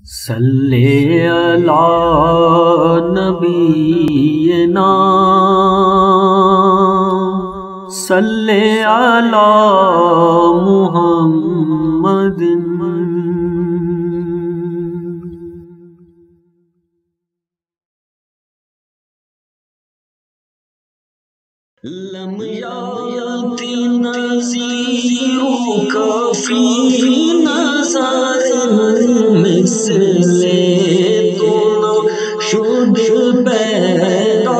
صلی علی نبینا صلی علی محمد لم یات نظیرک فی نظر مثل تو نہ شد پیدا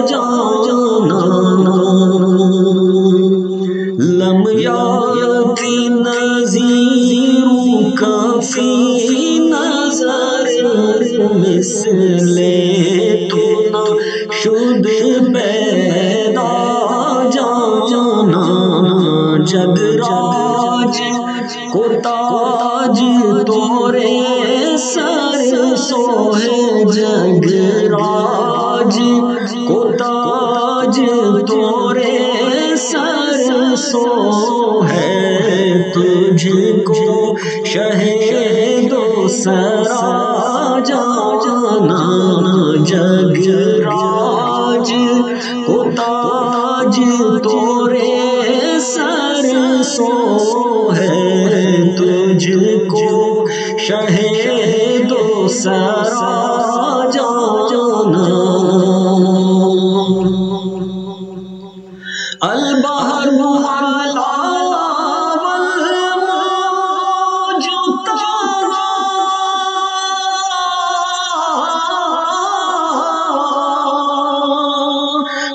جانا لم یات نظیرک فی نظر مثل تو نہ شد پیدا جگ راج کو تاج تورے سر سوہے جگ راج کو تاج تورے سر سوہے تجھ کو شہید و سرا جانا جگ راج کو تاج تورے سر سو ہے تجھ کو شہید و سرا جانا البحر والا والموج تارا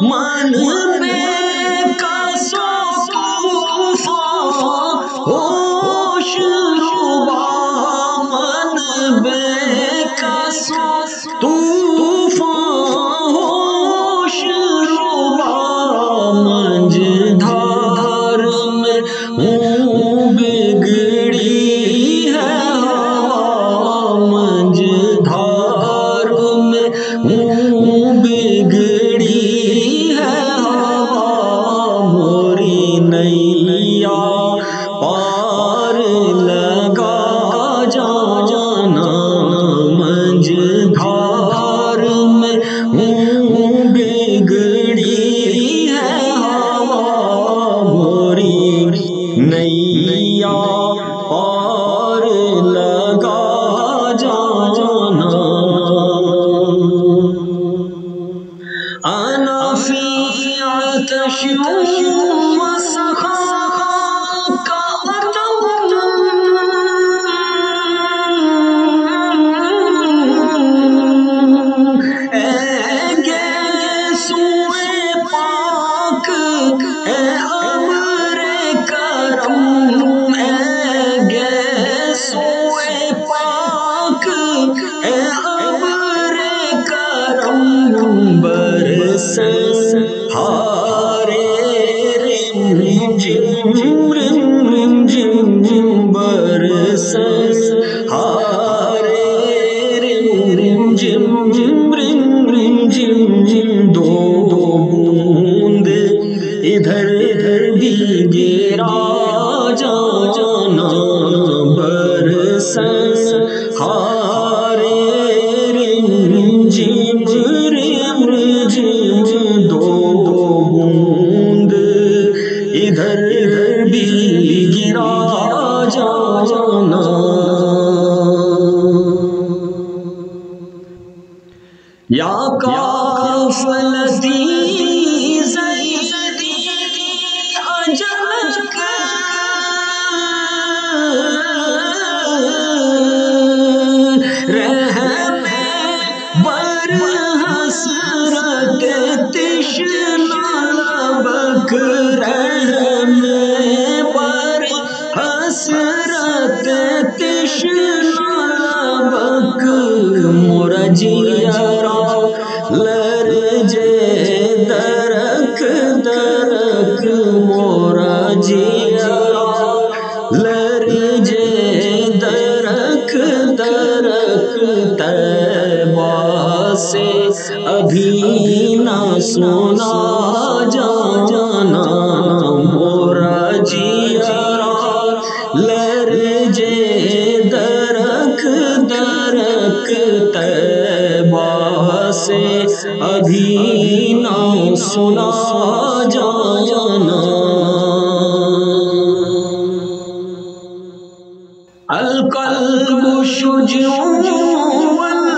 من ہوش روبا من بے کس طوفان ہوش روبا منج دھار میں ہوں بگڑی ہے ہوا منج دھار میں ہوں بگڑی ہے ہوا موری نیا پار لگا جانا منج دھار میں ہوں بگڑی ہے ہوا موری نیا پار لگا جانا انا فی عطش وسخا ہارے رم جم رم جم برس ہارے رم جم رم جم دو بوند ادھر بھی گرا جانا برس ہارے رم جم دو بوند ادھر بھی گرا جانا یا کافلتی زیدی اجل کا رحم بر حسرت تشنا لبک رحم بر حسرت تشنا لبک مرجیرا لرجے درک درک مرجیرا لرجے درک درک طیبہ سے ابھی نہ سنا جانا مرجیرا لرجے درک درک طیبہ سے ابھی نہ سنا جانا القلب شجاع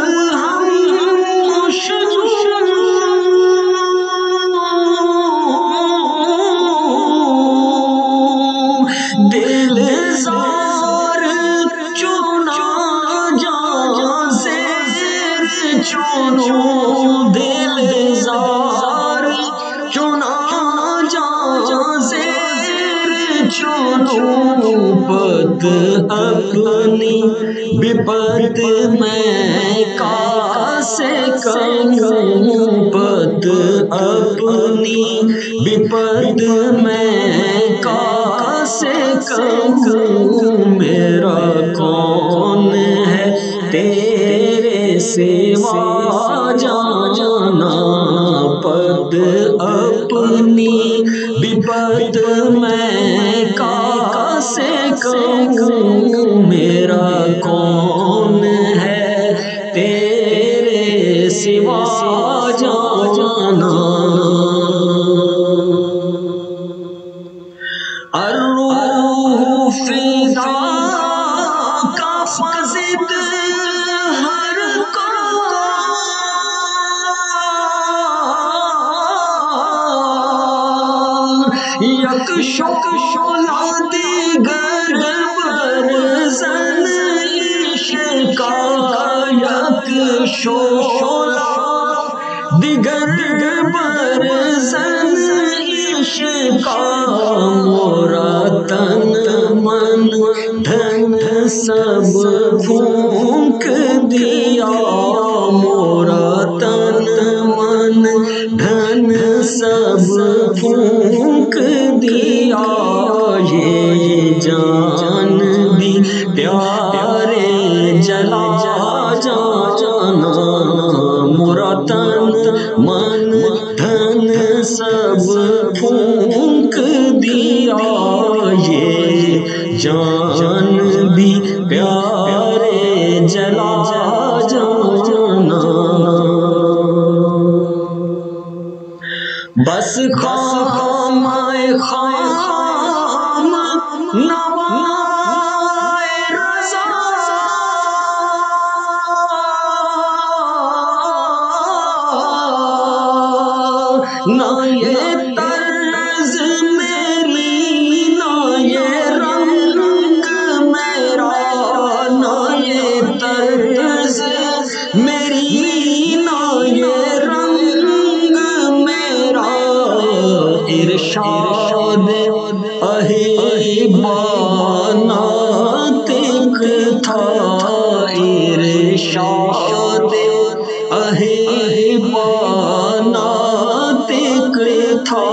والهم شجاع دل زار چنا جا زیر چنو دل زار چنا جا زیر چنو پت اپنی بپت میں کاسے کہوں پت اپنی بپت میں کاسے کہوں میرا کون ہے تیرے سوا جانا پت اپنی بپت میں کاسے کہوں میرا کون ہے تیرے سوا جانا الروح فداک فزد ہر کار یک شعلہ دیگر برزن عشقا یک شعلہ دیگر برزن عشقا مورا تن من دھن سب پھونک دیا مورا تن من دھن سب پھونک دیا یہ جان بھی پیارے جلا جانا مورا تن من دھن سب پھونک دیا یہ جان بھی پیارے جلا جانا بس خام خام نوائے رضا نہ یہ طرز میری نہ یہ رنگ میرا نہ یہ طرز میری نہ یہ رنگ میرا ارشاد اہیبانہ تک تھا ارشاد اہیبانہ تک تھا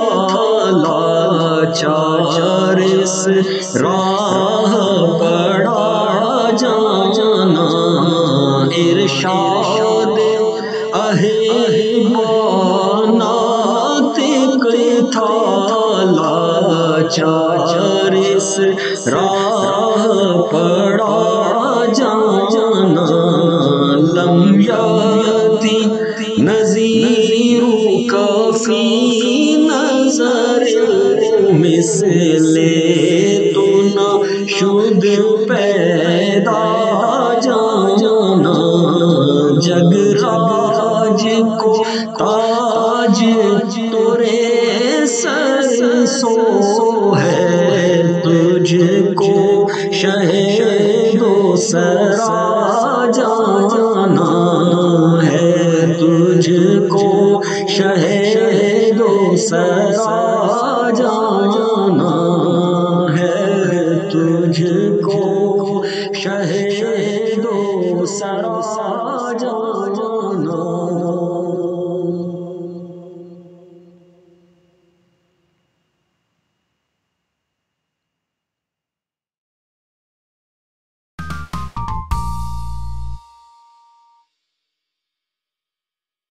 لاچار اس راہ پڑا جانا ارشاد اہیبانہ تک تھا لاچار اس راہ پڑا جانا لم یاتی نظیر کافی نظر مثل تو نہ شد پیدا جانا جگ راج کو تاج تورے سر سو ہے